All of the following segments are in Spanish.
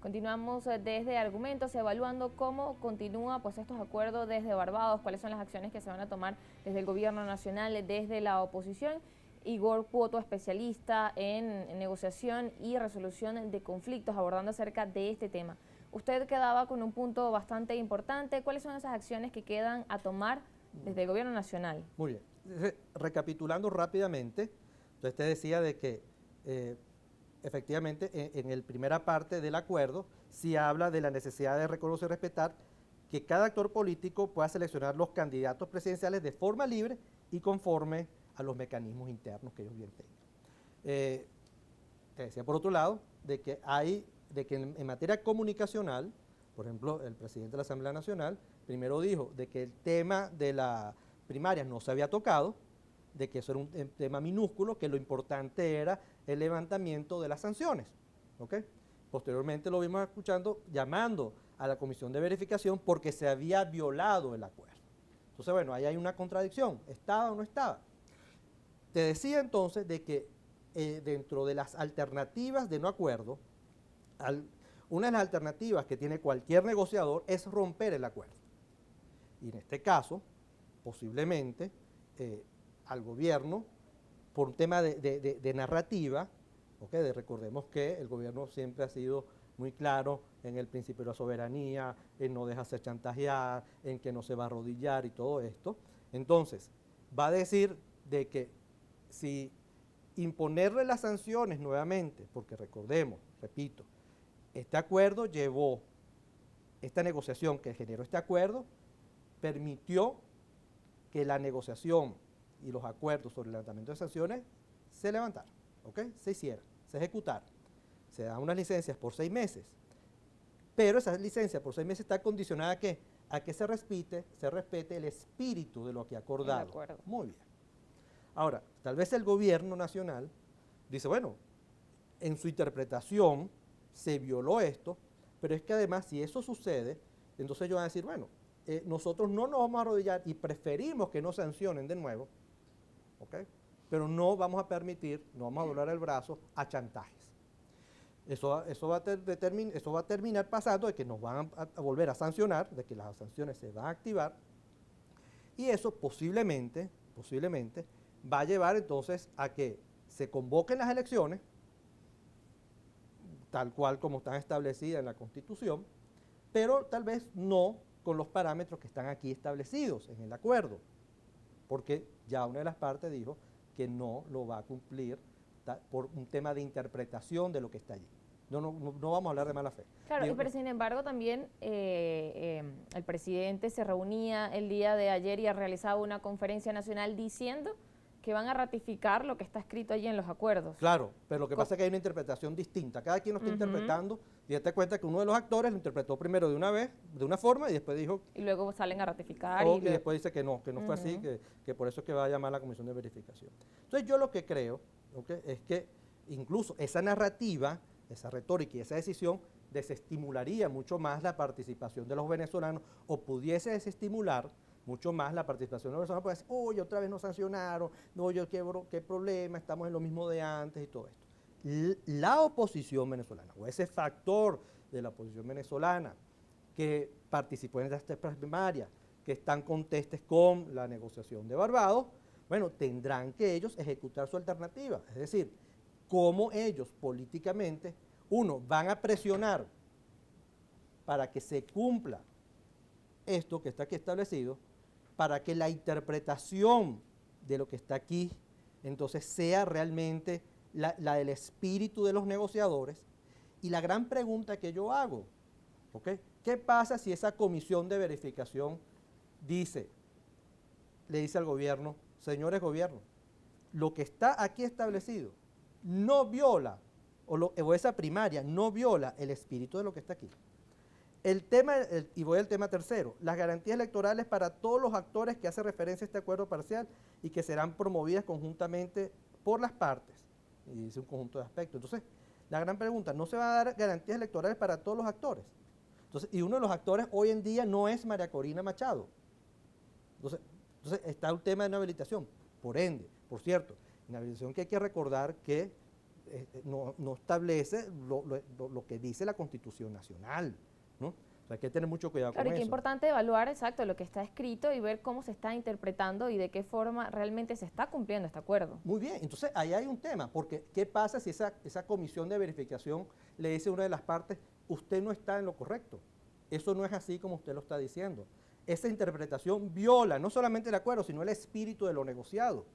Continuamos desde argumentos, evaluando cómo continúa pues estos acuerdos desde Barbados, cuáles son las acciones que se van a tomar desde el gobierno nacional, desde la oposición. Igor Cuoto, especialista en negociación y resolución de conflictos, abordando acerca de este tema. Usted quedaba con un punto bastante importante. ¿Cuáles son esas acciones que quedan a tomar desde el gobierno nacional? Muy bien. Recapitulando rápidamente, usted decía de que efectivamente en la primera parte del acuerdo sí habla de la necesidad de reconocer y respetar que cada actor político pueda seleccionar los candidatos presidenciales de forma libre y conforme a los mecanismos internos que ellos bien tengan. Te decía por otro lado de que en materia comunicacional, por ejemplo, el presidente de la Asamblea Nacional primero dijo de que el tema de la primaria no se había tocado, de que eso era un tema minúsculo, que lo importante era el levantamiento de las sanciones. ¿Okay? Posteriormente lo vimos escuchando llamando a la comisión de verificación porque se había violado el acuerdo. Entonces, bueno, ahí hay una contradicción, ¿estaba o no estaba? Te decía entonces de que dentro de las alternativas de no acuerdo, una de las alternativas que tiene cualquier negociador es romper el acuerdo. Y en este caso, posiblemente, al gobierno, por un tema de narrativa, ¿okay? Recordemos que el gobierno siempre ha sido muy claro en el principio de la soberanía, en no dejarse chantajear, en que no se va a arrodillar y todo esto. Entonces, va a decir de que si imponerle las sanciones nuevamente, porque recordemos, repito, este acuerdo llevó, esta negociación que generó este acuerdo, permitió que la negociación y los acuerdos sobre el levantamiento de sanciones se levantaran, ¿okay? Se hicieran, se ejecutaran. Se dan unas licencias por 6 meses, pero esa licencia por 6 meses está condicionada ¿a qué? A que se respete el espíritu de lo que ha acordado. Muy bien. Ahora, tal vez el gobierno nacional dice, bueno, en su interpretación se violó esto, pero es que además si eso sucede, entonces ellos van a decir, bueno, nosotros no nos vamos a arrodillar y preferimos que no sancionen de nuevo, ¿okay? Pero no vamos a permitir, no vamos a doblar el brazo a chantajes. Eso va a terminar pasando de que nos van a volver a sancionar, de que las sanciones se van a activar, y eso posiblemente va a llevar entonces a que se convoquen las elecciones, tal cual como están establecidas en la Constitución, pero tal vez no con los parámetros que están aquí establecidos en el acuerdo, porque ya una de las partes dijo que no lo va a cumplir por un tema de interpretación de lo que está allí. No vamos a hablar de mala fe. Claro, pero sin embargo también el presidente se reunía el día de ayer y ha realizado una conferencia nacional diciendo que van a ratificar lo que está escrito allí en los acuerdos. Claro, pero lo que pasa es que hay una interpretación distinta. Cada quien lo está interpretando y date cuenta que uno de los actores lo interpretó primero de una vez, de una forma, y después dijo... Y luego salen a ratificar. Y después dice que no fue así, que por eso es que va a llamar a la comisión de verificación. Entonces yo lo que creo, ¿okay? Es que incluso esa narrativa, esa retórica y esa decisión desestimularía mucho más la participación de los venezolanos o pudiese desestimular mucho más la participación de los venezolanos, porque decir, oye, otra vez nos sancionaron, oye, qué problema, estamos en lo mismo de antes y todo esto. La oposición venezolana, o ese factor de la oposición venezolana que participó en estas primarias, que están contestes con la negociación de Barbados, bueno, tendrán que ellos ejecutar su alternativa, es decir, cómo ellos políticamente, uno, van a presionar para que se cumpla esto que está aquí establecido, para que la interpretación de lo que está aquí, entonces sea realmente la del espíritu de los negociadores. Y la gran pregunta que yo hago, ¿okay? ¿Qué pasa si esa comisión de verificación le dice al gobierno, señores gobierno, lo que está aquí establecido no viola, o esa primaria no viola el espíritu de lo que está aquí? Y voy al tema tercero, las garantías electorales para todos los actores que hace referencia a este acuerdo parcial y que serán promovidas conjuntamente por las partes. Y dice un conjunto de aspectos. Entonces, la gran pregunta, ¿no se van a dar garantías electorales para todos los actores? Entonces, y uno de los actores hoy en día no es María Corina Machado. Entonces está el tema de inhabilitación. Por ende, por cierto, inhabilitación que hay que recordar que no establece lo que dice la Constitución Nacional, ¿no? O sea, hay que tener mucho cuidado Claro, con y qué eso. importante evaluar exacto lo que está escrito y ver cómo se está interpretando y de qué forma realmente se está cumpliendo este acuerdo. Muy bien, entonces ahí hay un tema, porque ¿qué pasa si esa comisión de verificación le dice a una de las partes, usted no está en lo correcto? Eso no es así como usted lo está diciendo. Esa interpretación viola no solamente el acuerdo, sino el espíritu de lo negociado.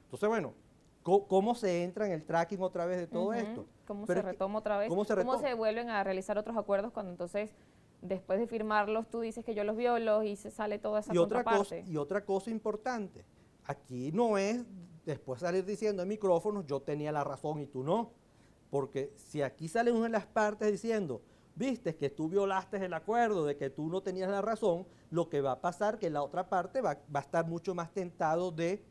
Entonces, bueno, ¿cómo se entra en el tracking otra vez de todo esto? ¿Cómo Pero se es que, retoma otra vez? ¿cómo se ¿Cómo retoma? se vuelven a realizar otros acuerdos cuando entonces, después de firmarlos, tú dices que yo los violo y se sale toda esa contraparte? Y otra cosa importante, aquí no es después salir diciendo en micrófonos, yo tenía la razón y tú no. Porque si aquí sale una de las partes diciendo, viste que tú violaste el acuerdo, de que tú no tenías la razón, lo que va a pasar es que la otra parte va a estar mucho más tentado de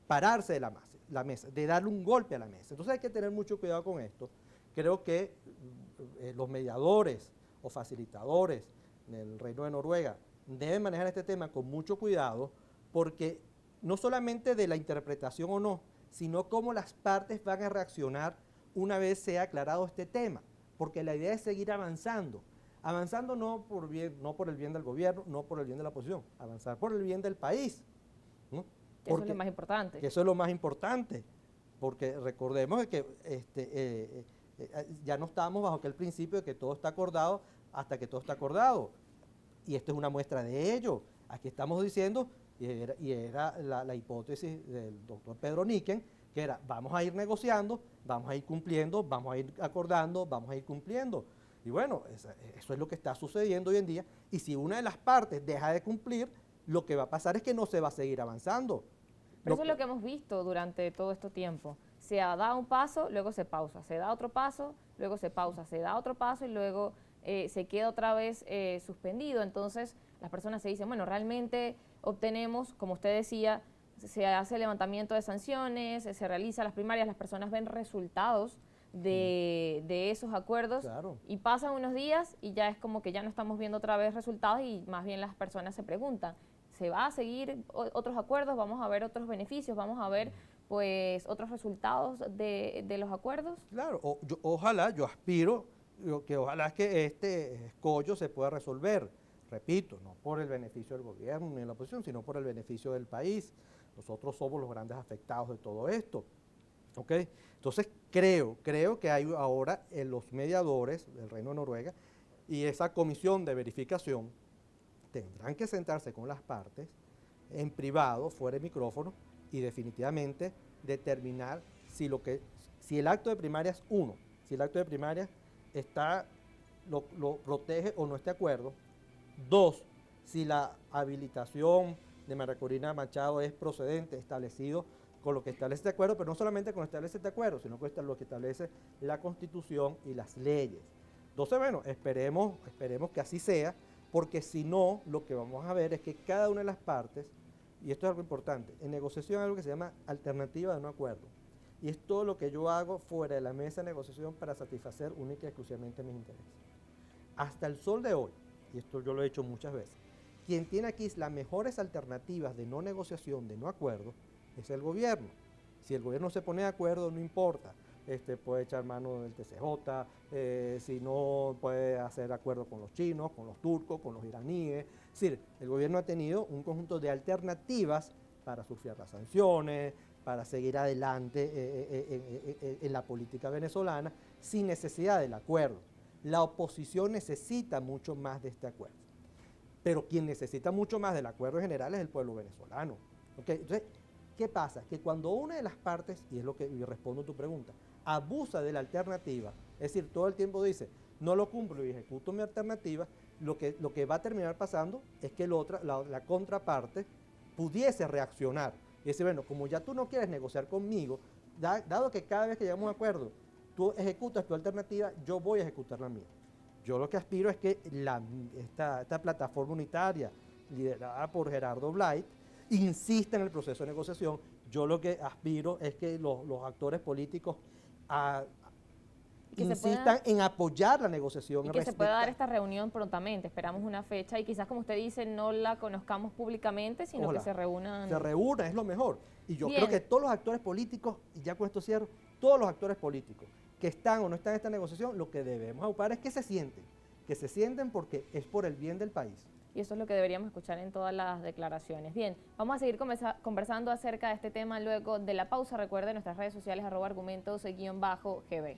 pararse de la mesa, de darle un golpe a la mesa. Entonces hay que tener mucho cuidado con esto. Creo que los mediadores o facilitadores del Reino de Noruega deben manejar este tema con mucho cuidado, porque no solamente de la interpretación o no, sino cómo las partes van a reaccionar una vez sea aclarado este tema, porque la idea es seguir avanzando. Avanzando no por el bien del gobierno, no por el bien de la oposición, avanzar por el bien del país, ¿no? Eso es lo más importante. Que eso es lo más importante, porque recordemos que ya no estamos bajo aquel principio de que todo está acordado hasta que todo está acordado. Y esto es una muestra de ello. Aquí estamos diciendo, y era la hipótesis del doctor Pedro Niken, que era, vamos a ir negociando, vamos a ir cumpliendo, vamos a ir acordando, vamos a ir cumpliendo. Y bueno, eso es lo que está sucediendo hoy en día. Y si una de las partes deja de cumplir, lo que va a pasar es que no se va a seguir avanzando. Pero eso es lo que hemos visto durante todo este tiempo. Se da un paso, luego se pausa, se da otro paso, luego se pausa, se da otro paso y luego se queda otra vez suspendido. Entonces las personas se dicen, bueno, realmente obtenemos, como usted decía, se hace el levantamiento de sanciones, se realiza las primarias, las personas ven resultados de esos acuerdos, claro, y pasan unos días y ya es como que ya no estamos viendo otra vez resultados y más bien las personas se preguntan, ¿se va a seguir otros acuerdos? ¿Vamos a ver otros beneficios? ¿Vamos a ver pues otros resultados de los acuerdos? Claro, ojalá, yo aspiro que ojalá que este escollo se pueda resolver, repito, no por el beneficio del gobierno ni de la oposición, sino por el beneficio del país. Nosotros somos los grandes afectados de todo esto, ¿ok? Entonces creo que hay ahora los mediadores del Reino de Noruega y esa comisión de verificación tendrán que sentarse con las partes en privado, fuera de micrófono, y definitivamente determinar si el acto de primaria es uno, si el acto de primaria lo protege o no este acuerdo. Dos, si la habilitación de María Corina Machado es procedente, establecido con lo que establece este acuerdo, pero no solamente con lo que establece este acuerdo, sino con lo que establece la Constitución y las leyes. Entonces, bueno, esperemos que así sea, porque si no, lo que vamos a ver es que cada una de las partes, y esto es algo importante, en negociación hay algo que se llama alternativa de no acuerdo, y es todo lo que yo hago fuera de la mesa de negociación para satisfacer única y exclusivamente mis intereses. Hasta el sol de hoy, y esto yo lo he hecho muchas veces, quien tiene aquí las mejores alternativas de no negociación, de no acuerdo, es el gobierno. Si el gobierno se pone de acuerdo, no importa. Puede echar mano del TCJ, si no puede hacer acuerdo con los chinos, con los turcos, con los iraníes. Es decir, el gobierno ha tenido un conjunto de alternativas para surfear las sanciones, para seguir adelante en la política venezolana, sin necesidad del acuerdo. La oposición necesita mucho más de este acuerdo. Pero quien necesita mucho más del acuerdo en general es el pueblo venezolano. ¿Okay? Entonces, ¿qué pasa? Que cuando una de las partes, y es lo que respondo a tu pregunta, abusa de la alternativa, es decir, todo el tiempo dice, no lo cumplo y ejecuto mi alternativa, lo que va a terminar pasando es que la contraparte pudiese reaccionar y decir, bueno, como ya tú no quieres negociar conmigo, dado que cada vez que llegamos a un acuerdo, tú ejecutas tu alternativa, yo voy a ejecutar la mía. Yo lo que aspiro es que esta plataforma unitaria, liderada por Gerardo Blight, insista en el proceso de negociación. Yo lo que aspiro es que los actores políticos insistan en apoyar la negociación. Y que se pueda dar esta reunión prontamente. Esperamos una fecha y quizás, como usted dice, no la conozcamos públicamente, sino que se reúnan. Se reúnan, es lo mejor. Y yo Bien. creo que todos los actores políticos, y ya con esto cierro, todos los actores políticos que están o no están en esta negociación, lo que debemos aupar es que se sienten porque es por el bien del país. Y eso es lo que deberíamos escuchar en todas las declaraciones. Bien, vamos a seguir conversando acerca de este tema luego de la pausa. Recuerden nuestras redes sociales @argumentos_GB.